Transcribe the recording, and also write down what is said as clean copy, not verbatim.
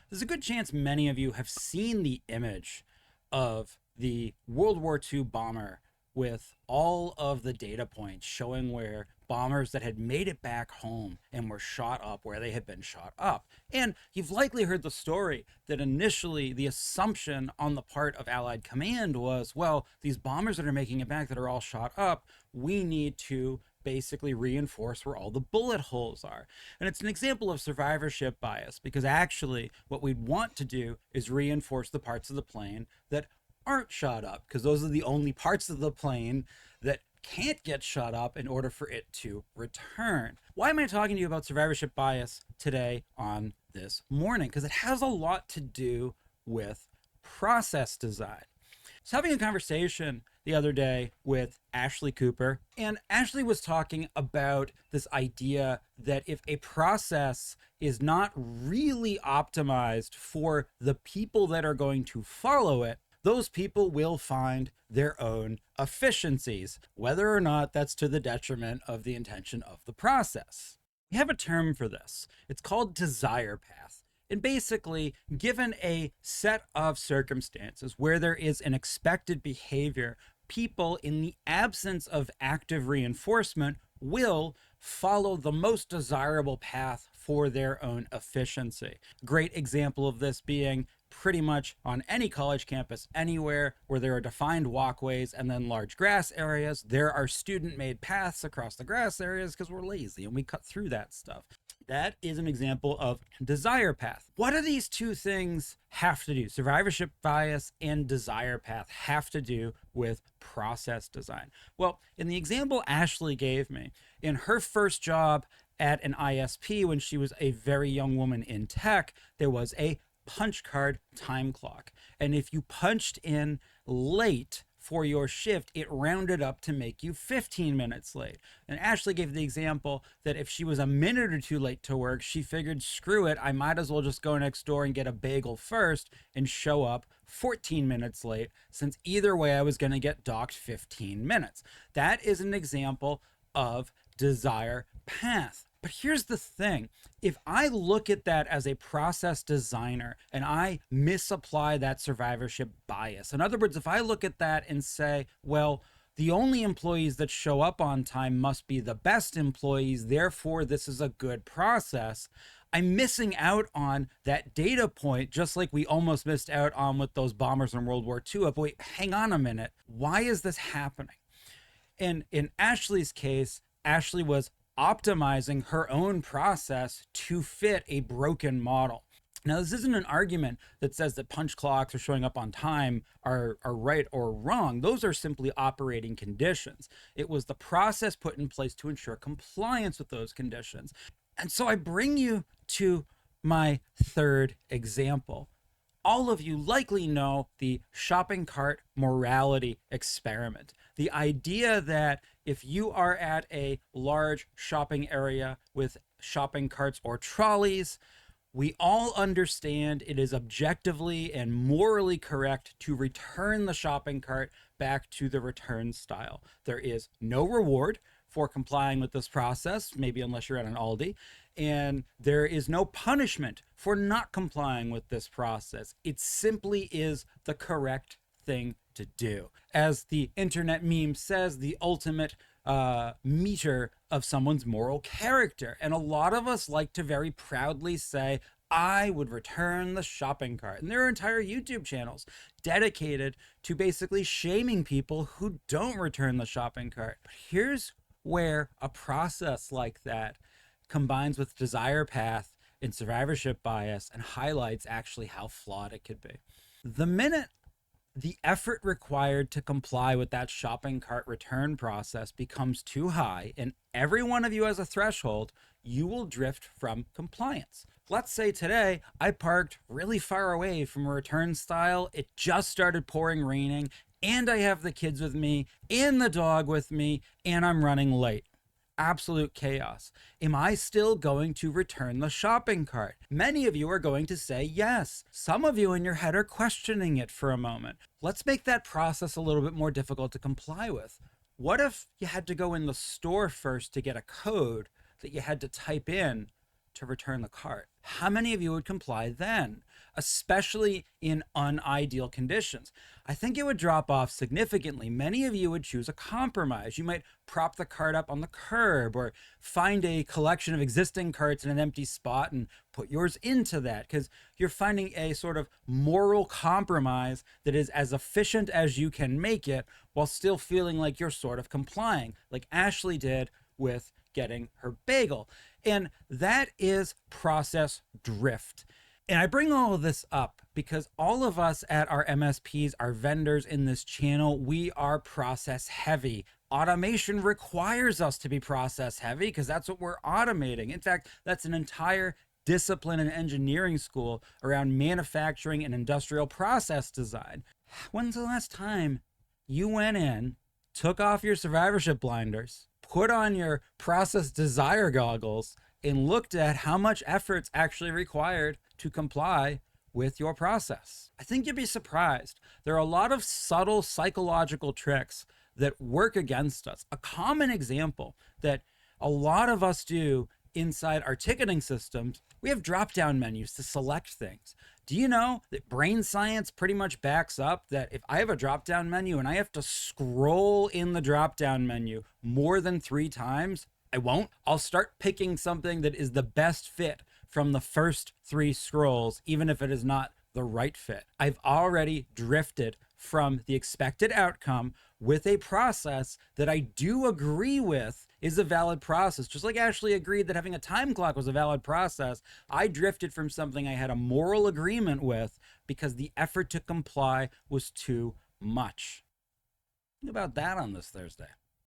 There's a good chance many of you have seen the image of the World War II bomber with all of the data points showing where bombers that had made it back home and were shot up where they had been shot up. And you've likely heard the story that initially the assumption on the part of Allied command was, well, these bombers that are making it back that are all shot up, we need to basically reinforce where all the bullet holes are. And it's an example of survivorship bias, because actually what we'd want to do is reinforce the parts of the plane that aren't shot up, because those are the only parts of the plane that can't get shot up in order for it to return. Why am I talking to you about survivorship bias today on this morning? Because it has a lot to do with process design. I was having a conversation the other day with Ashley Cooper, and Ashley was talking about this idea that if a process is not really optimized for the people that are going to follow it, those people will find their own efficiencies, whether or not that's to the detriment of the intention of the process. We have a term for this. It's called desire path. And basically, given a set of circumstances where there is an expected behavior, people, in the absence of active reinforcement, will follow the most desirable path for their own efficiency. Great example of this being pretty much on any college campus anywhere where there are defined walkways and then large grass areas. There are student-made paths across the grass areas because we're lazy and we cut through that stuff. That is an example of desire path. What do these two things have to do? Survivorship bias and desire path have to do with process design. Well, in the example Ashley gave me, in her first job at an ISP when she was a very young woman in tech, there was a punch card time clock. And if you punched in late for your shift, it rounded up to make you 15 minutes late. And Ashley gave the example that if she was a minute or two late to work, she figured, screw it, I might as well just go next door and get a bagel first and show up 14 minutes late, since either way I was going to get docked 15 minutes. That is an example of desire path. But here's the thing. If I look at that as a process designer and I misapply that survivorship bias, in other words, if I look at that and say, well, the only employees that show up on time must be the best employees, therefore this is a good process, I'm missing out on that data point, just like we almost missed out on with those bombers in World War II. But wait, hang on a minute. Why is this happening? And in Ashley's case, Ashley was optimizing her own process to fit a broken model. Now, this isn't an argument that says that punch clocks or showing up on time are right or wrong. Those are simply operating conditions. It was the process put in place to ensure compliance with those conditions. And so I bring you to my third example. All of you likely know the shopping cart morality experiment. The idea that if you are at a large shopping area with shopping carts or trolleys, we all understand it is objectively and morally correct to return the shopping cart back to the return style. There is no reward for complying with this process, maybe unless you're at an Aldi, and there is no punishment for not complying with this process. It simply is the correct thing to do. As the internet meme says, the ultimate meter of someone's moral character. And a lot of us like to very proudly say, I would return the shopping cart. And there are entire YouTube channels dedicated to basically shaming people who don't return the shopping cart. But here's where a process like that combines with desire path and survivorship bias and highlights actually how flawed it could be. The minute the effort required to comply with that shopping cart return process becomes too high, and every one of you has a threshold, you will drift from compliance. Let's say today I parked really far away from a return style. It just started pouring, raining, and I have the kids with me and the dog with me, and I'm running late. Absolute chaos. Am I still going to return the shopping cart? Many of you are going to say yes. Some of you in your head are questioning it for a moment. Let's make that process a little bit more difficult to comply with. What if you had to go in the store first to get a code that you had to type in to return the cart? How many of you would comply then? especially in unideal conditions. I think it would drop off significantly. Many of you would choose a compromise. You might prop the cart up on the curb or find a collection of existing carts in an empty spot and put yours into that, because you're finding a sort of moral compromise that is as efficient as you can make it while still feeling like you're sort of complying, like Ashley did with getting her bagel. And that is process drift. And I bring all of this up because all of us at our MSPs, our vendors in this channel, we are process heavy. Automation requires us to be process heavy because that's what we're automating. In fact, that's an entire discipline in engineering school around manufacturing and industrial process design. When's the last time you went in, took off your survivorship blinders, put on your process desire goggles, and looked at how much effort's actually required to comply with your process? I think you'd be surprised. There are a lot of subtle psychological tricks that work against us. A common example that a lot of us do inside our ticketing systems, we have drop-down menus to select things. Do you know that brain science pretty much backs up that if I have a drop-down menu and I have to scroll in the drop-down menu more than 3 times, I won't. I'll start picking something that is the best fit from the first 3 scrolls, even if it is not the right fit. I've already drifted from the expected outcome with a process that I do agree with is a valid process. Just like Ashley agreed that having a time clock was a valid process, I drifted from something I had a moral agreement with because the effort to comply was too much. Think about that on this Thursday.